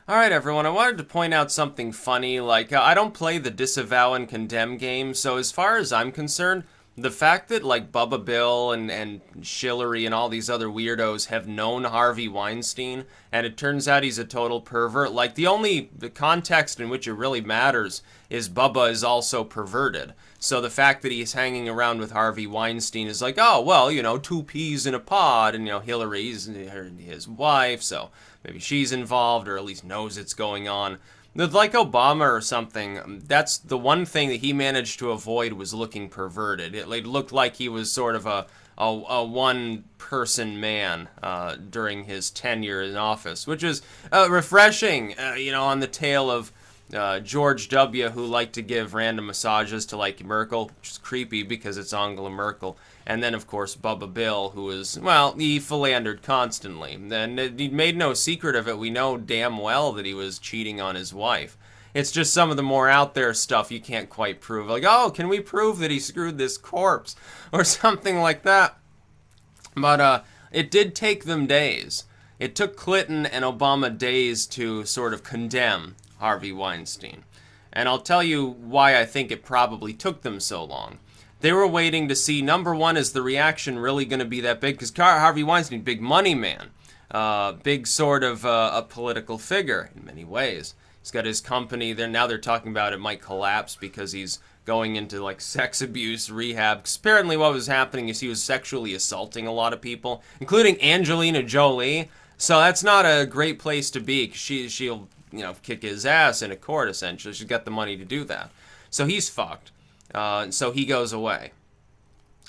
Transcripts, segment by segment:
Alright everyone, I wanted to point out something funny, I don't play the Disavow and Condemn game, so as far as I'm concerned, the fact that, Bubba Bill and Shillery and all these other weirdos have known Harvey Weinstein, and it turns out he's a total pervert, the context in which it really matters is Bubba is also perverted. So the fact that he's hanging around with Harvey Weinstein is like, oh, well, two peas in a pod, and, Hillary's his wife, so maybe she's involved, or at least knows it's going on. Like Obama or something, that's the one thing that he managed to avoid was looking perverted. It looked like he was sort of a one-person man during his tenure in office, which is refreshing, on the tail of George W., who liked to give random massages to, Merkel, which is creepy because it's Angela Merkel. And then, of course, Bubba Bill, who is, well, he philandered constantly. And he made no secret of it. We know damn well that he was cheating on his wife. It's just some of the more out there stuff you can't quite prove. Like, oh, can we prove that he screwed this corpse? Or something like that. But it did take them days. It took Clinton and Obama days to sort of condemn Harvey Weinstein. And I'll tell you why I think it probably took them so long. They were waiting to see, number one, is the reaction really going to be that big? Because Harvey Weinstein, big money man, big sort of a political figure in many ways. He's got his company there. Now they're talking about it might collapse because he's going into sex abuse rehab. 'Cause apparently what was happening is he was sexually assaulting a lot of people, including Angelina Jolie. So that's not a great place to be, because she'll kick his ass in a court, essentially. She's got the money to do that. So he's fucked. So he goes away.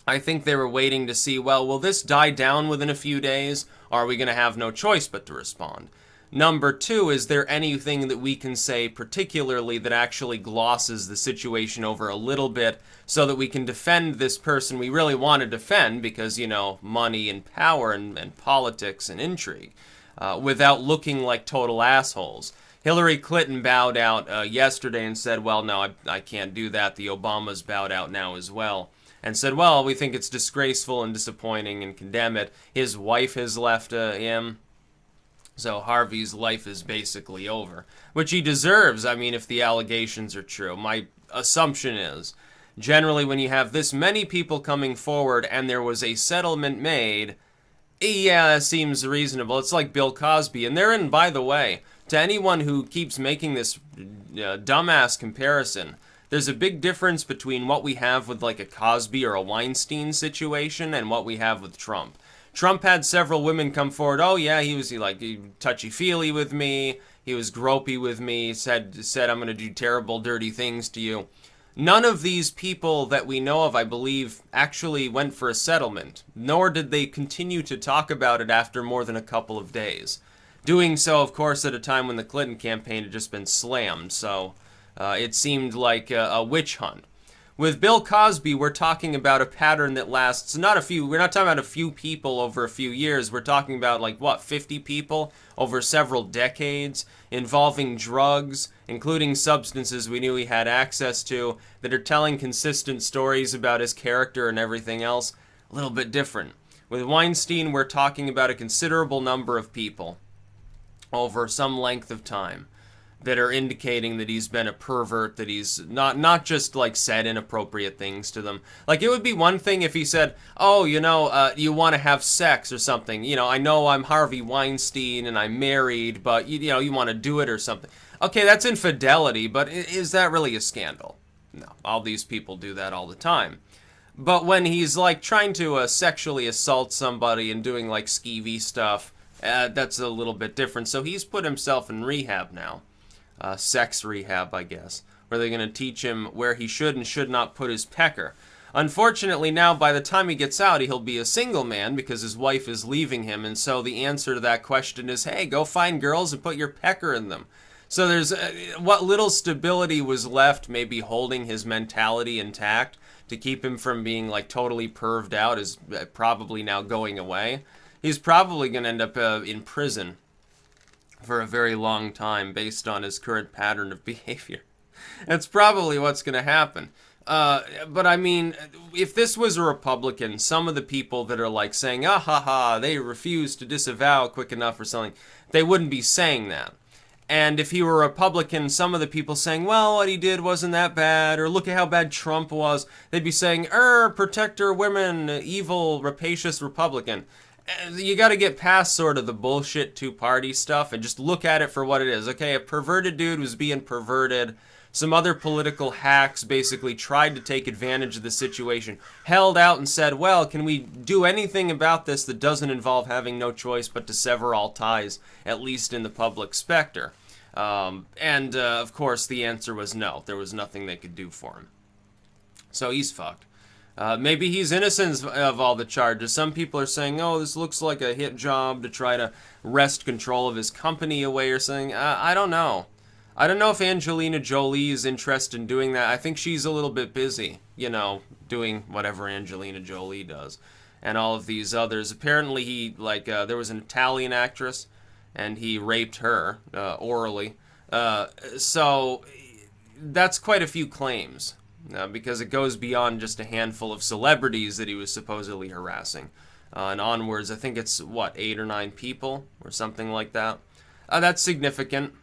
I think they were waiting to see, well, will this die down within a few days, or are we going to have no choice but to respond? Number two, is there anything that we can say particularly that actually glosses the situation over a little bit so that we can defend this person we really want to defend because, money and power and politics and intrigue, without looking like total assholes? Hillary Clinton bowed out yesterday and said, well, no, I can't do that. The Obamas bowed out now as well. And said, well, we think it's disgraceful and disappointing and condemn it. His wife has left him. So Harvey's life is basically over. Which he deserves, if the allegations are true. My assumption is, generally when you have this many people coming forward and there was a settlement made, yeah, that seems reasonable. It's like Bill Cosby. And therein, by the way, to anyone who keeps making this dumbass comparison, there's a big difference between what we have with a Cosby or a Weinstein situation and what we have with Trump. Trump had several women come forward. Oh yeah, he was touchy-feely with me. He was gropey with me. Said I'm going to do terrible, dirty things to you. None of these people that we know of, I believe, actually went for a settlement. Nor did they continue to talk about it after more than a couple of days. Doing so, of course, at a time when the Clinton campaign had just been slammed, so it seemed like a witch hunt. With Bill Cosby, we're talking about a pattern that lasts we're not talking about a few people over a few years, we're talking about 50 people over several decades, involving drugs, including substances we knew he had access to, that are telling consistent stories about his character and everything else. A little bit different. With Weinstein, we're talking about a considerable number of people over some length of time that are indicating that he's been a pervert, that he's not just said inappropriate things to them. It would be one thing if he said, oh, you want to have sex or something. I know I'm Harvey Weinstein and I'm married, but you want to do it or something. Okay, that's infidelity, but is that really a scandal? No, all these people do that all the time. But when he's trying to sexually assault somebody and doing skeevy stuff, that's a little bit different. So he's put himself in rehab now. Sex rehab, I guess, where they're going to teach him where he should and should not put his pecker. Unfortunately, now, by the time he gets out, he'll be a single man because his wife is leaving him, and so the answer to that question is, hey, go find girls and put your pecker in them. So there's what little stability was left, maybe holding his mentality intact to keep him from being totally perved out, is probably now going away. He's probably going to end up in prison for a very long time based on his current pattern of behavior. That's probably what's going to happen. But if this was a Republican, some of the people that are saying, ah ha ha, they refuse to disavow quick enough or something, they wouldn't be saying that. And if he were a Republican, some of the people saying, well, what he did wasn't that bad, or look at how bad Trump was, they'd be saying, protect our women, evil, rapacious Republican. You got to get past sort of the bullshit two-party stuff and just look at it for what it is. Okay, a perverted dude was being perverted. Some other political hacks basically tried to take advantage of the situation, held out and said, well, can we do anything about this that doesn't involve having no choice but to sever all ties, at least in the public specter? Of course, the answer was no. There was nothing they could do for him. So he's fucked. Maybe he's innocent of all the charges. Some people are saying, oh, this looks like a hit job to try to wrest control of his company away or something. I don't know. I don't know if Angelina Jolie is interested in doing that. I think she's a little bit busy, you know, doing whatever Angelina Jolie does. And all of these others. Apparently he, there was an Italian actress, and he raped her, orally. So that's quite a few claims. Because it goes beyond just a handful of celebrities that he was supposedly harassing. And onwards, I think it's, 8 or 9 people, or something like that. That's significant,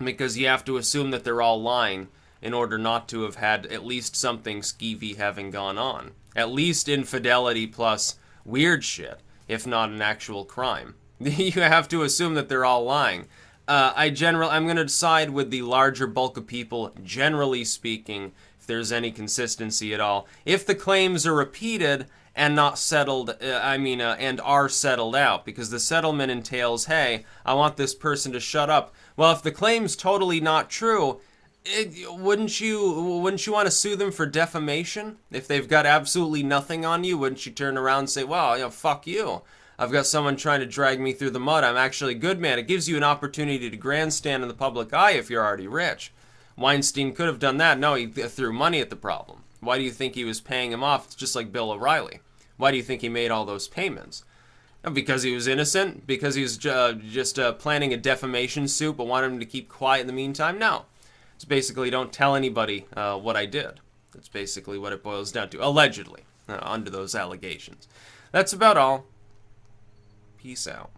because you have to assume that they're all lying in order not to have had at least something skeevy having gone on. At least infidelity plus weird shit, if not an actual crime. You have to assume that they're all lying. I'm going to side with the larger bulk of people, generally speaking, if there's any consistency at all. If the claims are repeated and not settled, and are settled out, because the settlement entails, hey, I want this person to shut up. Well, if the claim's totally not true, wouldn't you want to sue them for defamation? If they've got absolutely nothing on you, wouldn't you turn around and say, well, fuck you. I've got someone trying to drag me through the mud. I'm actually a good man. It gives you an opportunity to grandstand in the public eye if you're already rich. Weinstein could have done that. No, he threw money at the problem. Why do you think he was paying him off? It's just like Bill O'Reilly. Why do you think he made all those payments? Because he was innocent? Because he was just planning a defamation suit but wanted him to keep quiet in the meantime? No. It's basically, don't tell anybody what I did. That's basically what it boils down to. Allegedly, under those allegations. That's about all. Peace out.